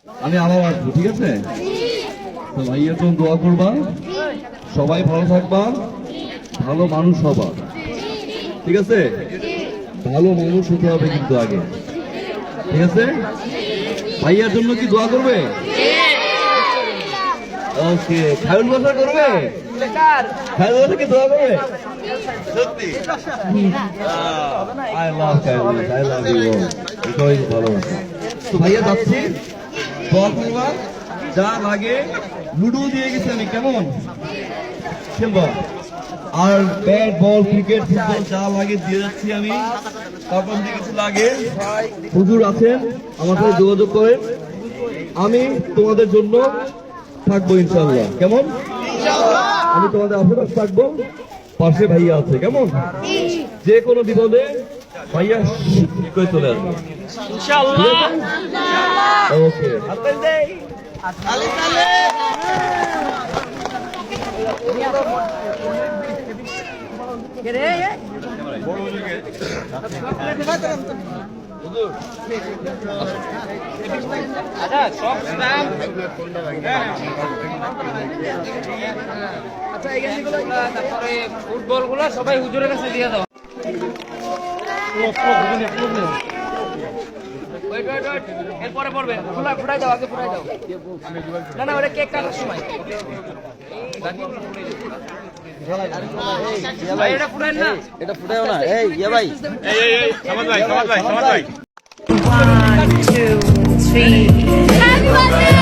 আমি আবার আসবো, ঠিক আছে? তো ভাইয়ের জন্য দোয়া করবা, সবাই ভালো থাকবা, ভালো মানুষ হবা, ঠিক আছে? ভালো মানুষ হতে হবে কিন্তু আগে, ঠিক আছে? ভাইয়ার জন্য কি দোয়া করবে? ওকে, খায়রুল বাসা করবে? খায়রুল বাসা কি দোয়া করবে? সত্যি? I love Khairul, I love you. এটাই ভালোবাসা। তো ভাইয়া যাচ্ছি, দোয়া করবা, যা লাগে লুডো দিয়ে গেছি আমি, কেমন খেলবা? আর ব্যাট বল ক্রিকেট ফুটবল যা লাগে দিয়ে যাচ্ছি আমি। তারপর যদি কিছু লাগে হুজুর আছেন, আমার সাথে যোগাযোগ করেন, আমি তোমাদের জন্য থাকবো ইনশাআল্লাহ, কেমন? আমি তোমাদের আশেপাশে থাকবো, পাশে ভাইয়া আছে, কেমন? যে কোনো বিপদে ভাইয়া ঠিক করে চলে আসবে ইনশাআল্লাহ। ওকে, ফুটবল গুলো সবাই হুজুরের কাছে দিয়ে দাও। এরপরে পড়বে, ফুটাই দাও, আগে ফুটাই দাও। না না, ওটা কেক কাটার সময় এটা ফুটাই না, এটা ফুটাইও না। এই ইয়া ভাই, এই সমাজ ভাই, সমাজ ভাই, সমাজ ভাই। 1 2 3